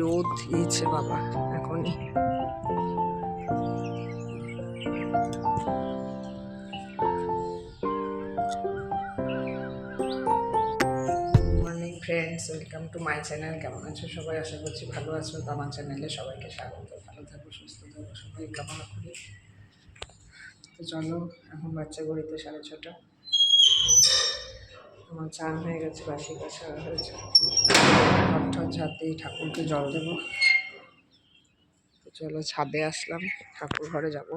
রোদ দিয়েছে বাবা এখনই। Morning friends, welcome to my channel. কেমন আছো সবাই? আশা করছি ভালো আছো। তো আমার চ্যানেলে সবাইকে স্বাগত। ভালো থাকো, সুস্থ থাকো, সবাই কামনা করি। তো চলো, এখন বাচ্চা ঘড়িতে 6:30। আমার চান হয়ে গেছে, বাসি কাছা হয়েছে। ঘর ঝাড় দিয়ে ঠাকুরকে জল দেবো। তো চলো, ছাদে আসলাম, ঠাকুর ঘরে যাব।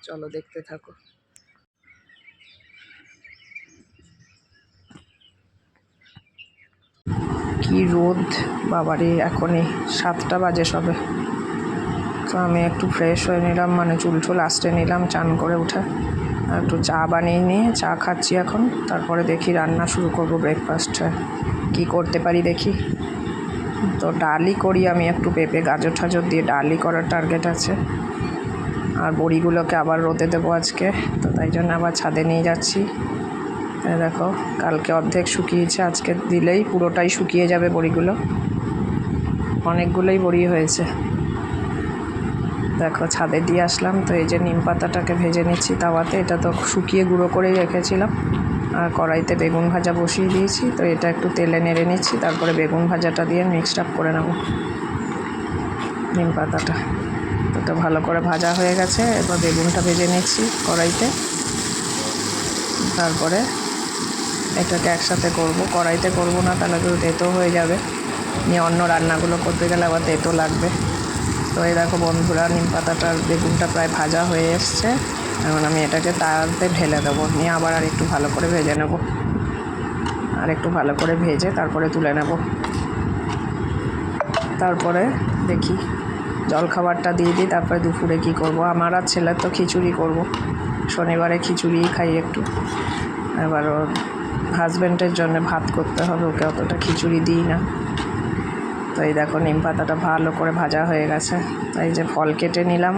চলো দেখতে থাকো। কি রোদ বাবারে! এখনই 7টা বাজে সবে। তো আমি একটু ফ্রেশ হয়ে নিলাম, মানে চুল আসতে নিলাম চান করে উঠে। আর একটু চা বানিয়ে নিয়ে চা খাচ্ছি এখন। তারপরে দেখি রান্না শুরু করব। ব্রেকফাস্টে কি করতে পারি দেখি। তো ডালই করি আমি, একটু পেঁপে গাজর ঠাজর দিয়ে ডালই করার টার্গেট আছে। আর বড়িগুলোকে আবার রোদে দেবো আজকে, তো তাই জন্য আবার ছাদে নিয়ে যাচ্ছি। দেখো, কালকে অর্ধেক শুকিয়েছে, আজকে দিলেই পুরোটাই শুকিয়ে যাবে বড়িগুলো। অনেকগুলোই বড়ি হয়েছে। দেখো, ছাদে দিয়ে আসলাম। তো এই যে নিম পাতাটাকে ভেজে নিচ্ছি তাওয়াতে। এটা তো শুকিয়ে গুঁড়ো করেই রেখেছিলাম। আর কড়াইতে বেগুন ভাজা বসিয়ে দিয়েছি। তো এটা একটু তেলে নেড়ে নিচ্ছি, তারপরে বেগুন ভাজাটা দিয়ে মিক্সড আপ করে নেব নিম পাতাটা। তো এটা ভালো করে ভাজা হয়ে গেছে। এবার বেগুনটা ভেজে নিচ্ছি কড়াইতে। তারপরে এটাকে একসাথে করব, কড়াইতে করব না, তাহলে তো তেতো হয়ে যাবে। নিয়ে অন্য রান্নাগুলো করতে গেলে আবার তেতো লাগবে। তো এই দেখো বন্ধুরা, নিম পাতাটার বেগুনটা প্রায় ভাজা হয়ে এসছে। এখন আমি এটাকে তাতে ঢেলে দেবো, নিয়ে আবার আর একটু ভালো করে ভেজে নেব। আর একটু ভালো করে ভেজে তারপরে তুলে নেব। তারপরে দেখি জলখাবারটা দিয়ে দিই, তারপরে দুপুরে কী করব। আমার আর ছেলের তো খিচুড়ি করব, শনিবারে খিচুড়িই খাই একটু। এবার ওর হাজব্যান্ডের জন্য ভাত করতে হবে, ওকে অতটা খিচুড়ি দিই না। তো এই দেখো, নিম পাতাটা ভালো করে ভাজা হয়ে গেছে। তাই যে ফল কেটে নিলাম,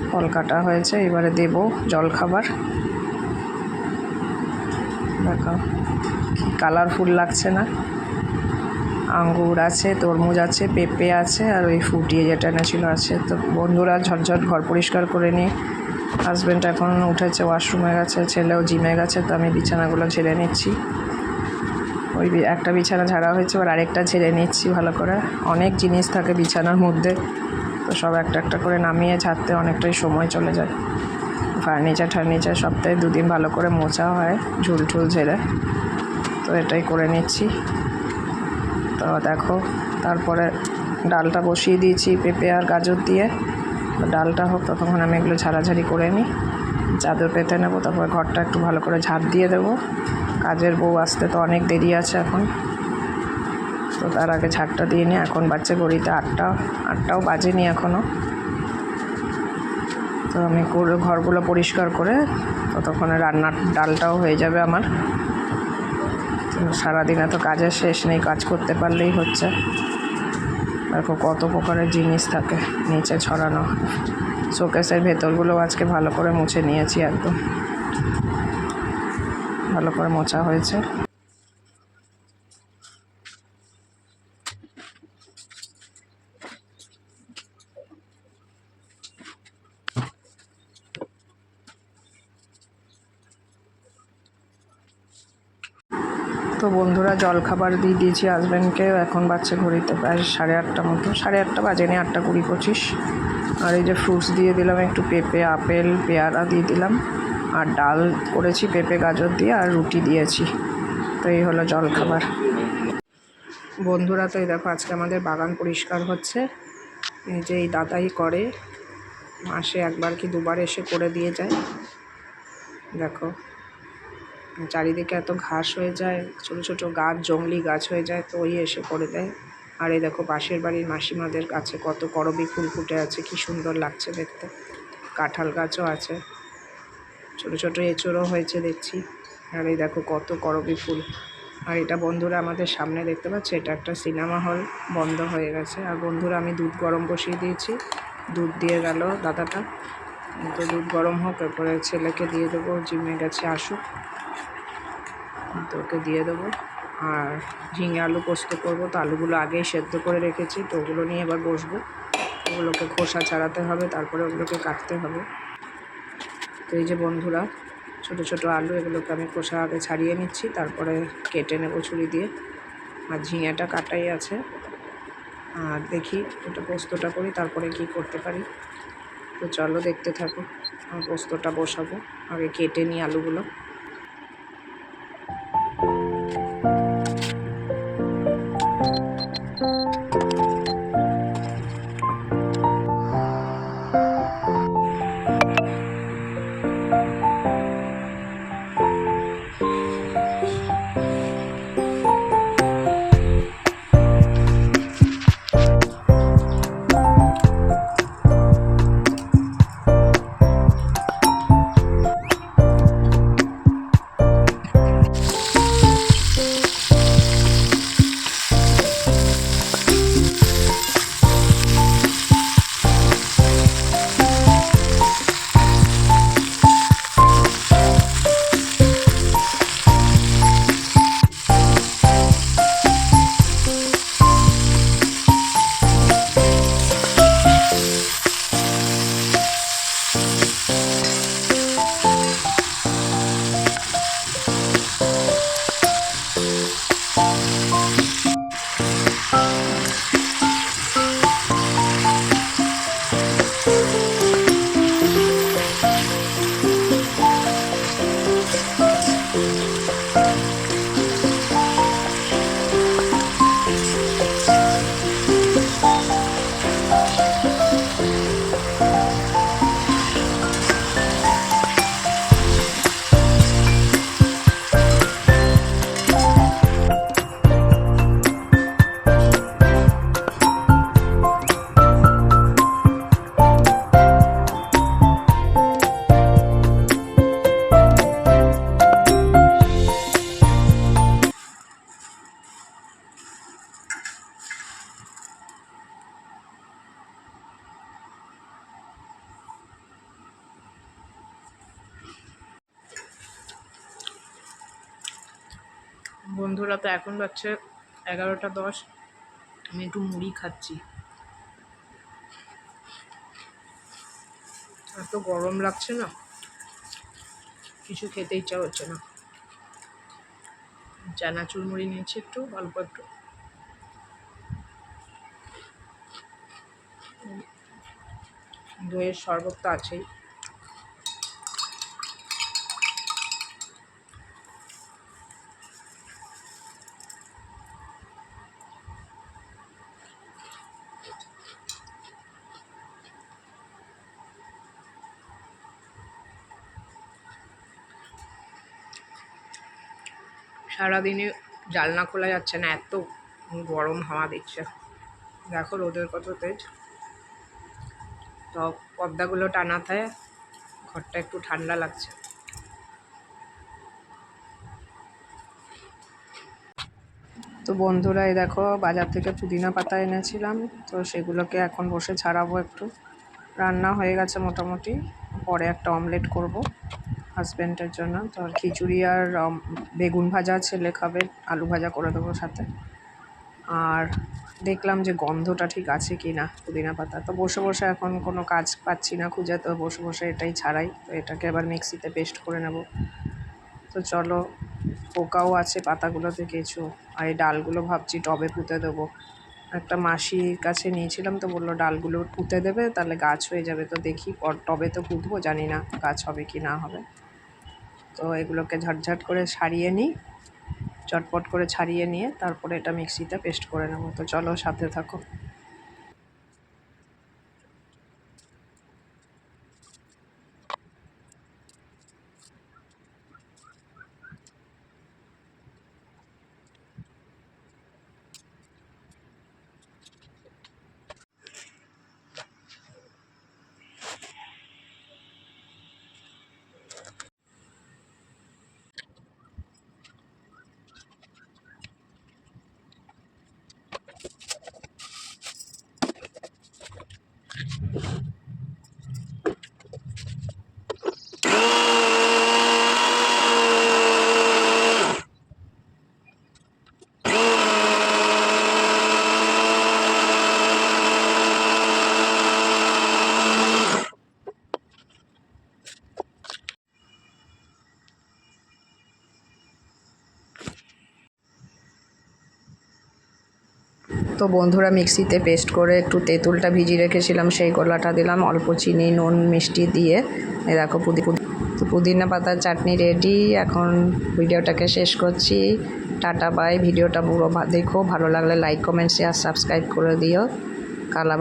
ফল কাটা হয়েছে। এবারে দেব জলখাবার। দেখো কি কালারফুল লাগছে না? আঙ্গুর আছে, তরমুজ আছে, পেঁপে আছে, আর ওই ফুটিয়ে যেটা এনেছিল আছে। তো বন্ধুরা, ঝটঝট ঘর পরিষ্কার করে নিই। হাজব্যান্ড এখন উঠেছে, ওয়াশরুমে গেছে, ছেলেও জিমে গেছে। তো আমি বিছানাগুলো ঝেড়ে নিচ্ছি। ওই একটা বিছানা ঝাড়া হয়েছে, এবার আরেকটা ঝেড়ে নিচ্ছি ভালো করে। অনেক জিনিস থাকে বিছানার মধ্যে, তো সব একটা একটা করে নামিয়ে ঝাড়তে অনেকটাই সময় চলে যায়। ফার্নিচার সপ্তাহে 2 দিন ভালো করে মোছা হয়, ঝুল ঝেড়ে। তো এটাই করে নিচ্ছি। তো দেখো, তারপরে ডালটা বসিয়ে দিয়েছি পেঁপে আর গাজর দিয়ে। ডালটা হোক, ততক্ষণ আমি এগুলো ঝাড়াঝাড়ি করে নিই, চাদর পেতে নেবো। তারপর ঘরটা একটু ভালো করে ঝাড় দিয়ে দেবো। কাজের বউ আসতে তো অনেক দেরি আছে এখন। তো তার আগে ঝাড়টা দিয়ে নিই। এখন বাচ্চা ঘড়িতে 8টাও বাজেনি এখনও। তো আমি ঘরগুলো পরিষ্কার করে ততক্ষণে রান্নার ডালটাও হয়ে যাবে আমার। তো সারাদিন এত কাজের শেষ নেই, কাজ করতে পারলেই হচ্ছে। দেখো কত প্রকারের জিনিস থাকে নিচে ছড়ানো। শোকেসের ভেতরগুলো আজকে ভালো করে মুছে নিয়েছি, একদম ভালো করে মোছা হয়েছে। তো বন্ধুরা, জলখাবার দিয়ে দিয়েছি হাজব্যান্ডকে। এখন বাচ্চা ঘড়িতে প্রায় 8:30 মতো, 8:30 বাজেনি, 8:20-25। আর এই যে ফ্রুটস দিয়ে দিলাম, একটু পেঁপে, আপেল, পেয়ারা দিয়ে দিলাম। আর ডাল করেছি পেঁপে গাজর দিয়ে, আর রুটি দিয়েছি। তো এই হলো জলখাবার বন্ধুরা। তো এই দেখো, আজকে আমাদের বাগান পরিষ্কার হচ্ছে। এই যে এই দাদাই করে, মাসে একবার কি দুবার এসে করে দিয়ে যায়। দেখো চারিদিকে এত ঘাস হয়ে যায়, ছোটো ছোটো গাছ, জংলি গাছ হয়ে যায়, তো ওই এসে করে দেয়। আর এই দেখো, পাশের বাড়ির মাসিমাদের গাছে কত করবী ফুল ফুটে আছে, কি সুন্দর লাগছে দেখতে। কাঁঠাল গাছও আছে, ছোটো ছোটো এঁচড়ও হয়েছে দেখছি। আর এই দেখো কত করবী ফুল। আর এটা বন্ধুরা আমাদের সামনে দেখতে পাচ্ছি, এটা একটা সিনেমা হল, বন্ধ হয়ে গেছে। আর বন্ধুরা, আমি দুধ গরম বসিয়ে দিয়েছি, দুধ দিয়ে গেল দাদাটা। তো দুধ গরম হোক, এরপরে ছেলেকে দিয়ে দেবো, জিমে গেছে, আসুক, তো ওকে দিয়ে দেবো। আর ঝিঙে আলু পোস্ত করবো, তো আলুগুলো আগেই সেদ্ধ করে রেখেছি, তো ওগুলো নিয়ে এবার বসবো। ওগুলোকে খোসা ছাড়াতে হবে, তারপরে ওগুলোকে কাটতে হবে। তো এই যে বন্ধুরা, ছোট ছোট আলু, এগুলোকে আমি খোসা আগে ছাড়িয়ে নিচ্ছি, তারপরে কেটে নেব ছুরি দিয়ে। আর ঝিঙেটা কাটাই আছে। আর দেখি এটা পোস্তটা করি, তারপরে কি করতে পারি। তো চলো দেখতে থাকো। পোস্তটা বসাবো, আগে কেটে নিই আলুগুলো। বন্ধুরা, তো এখন বাজছে 11টা 10। আমি একটু মুড়ি খাচ্ছি। এত গরম লাগছে না, কিছু খেতে ইচ্ছা হচ্ছে না। চানাচুর মুড়ি নিয়েছি একটু, অল্প একটু। দইয়ের শরবত তো আছেই। সারাদিনে জানলা খোলা যাচ্ছে না, এত গরম হাওয়া দিচ্ছে। দেখো রোদের কত তেজ। তো পর্দাগুলো টানাতে ঘরটা একটু ঠান্ডা লাগছে। তো বন্ধুরা, এই দেখো বাজার থেকে পুদিনা পাতা এনেছিলাম, তো সেগুলোকে এখন বসে ছাড়াবো একটু। রান্না হয়ে গেছে মোটামুটি, পরে একটা অমলেট করব হাজব্যান্ডের জন্য। তো আর খিচুড়ি আর বেগুন ভাজা ছেলে খাবে, আলু ভাজা করে দেবো সাথে। আর দেখলাম যে গন্ধটা ঠিক আছে কি না পুদিনা পাতা। তো বসে বসে এখন কোনো কাজ পাচ্ছি না খুঁজে, তো বসে বসে এটাই ছাড়াই। তো এটাকে এবার মিক্সিতে পেস্ট করে নেব। তো চলো, পোকাও আছে পাতাগুলোতে কিছু। আর এই ডালগুলো ভাবছি টবে পুঁতে দেবো। একটা মাসির কাছে নিয়েছিলাম, তো বললো ডালগুলো পুঁতে দেবে, তাহলে গাছ হয়ে যাবে। তো দেখি টবে তো পুঁতবো, জানি না গাছ হবে কি না হবে। তো এগুলোকে ঝটঝট করে ছাড়িয়ে নিই, চটপট করে ছাড়িয়ে নিয়ে তারপরে এটা মিক্সিতে পেস্ট করে নেবো। তো চলো সাথে থাকো। তো বন্ধুরা মিক্সিতে পেস্ট করে একটু তেঁতুলটা ভিজিয়ে রেখেছিলাম, সেই গোলাটা দিলাম, অল্প চিনি নুন মিষ্টি দিয়ে। এই দেখো পুদিনা পাতার চাটনি রেডি। এখন ভিডিওটাকে শেষ করছি। Tata bye. ভিডিওটা পুরো দেখো, ভালো লাগলে লাইক কমেন্ট শেয়ার সাবস্ক্রাইব করে দিও। কাল আবার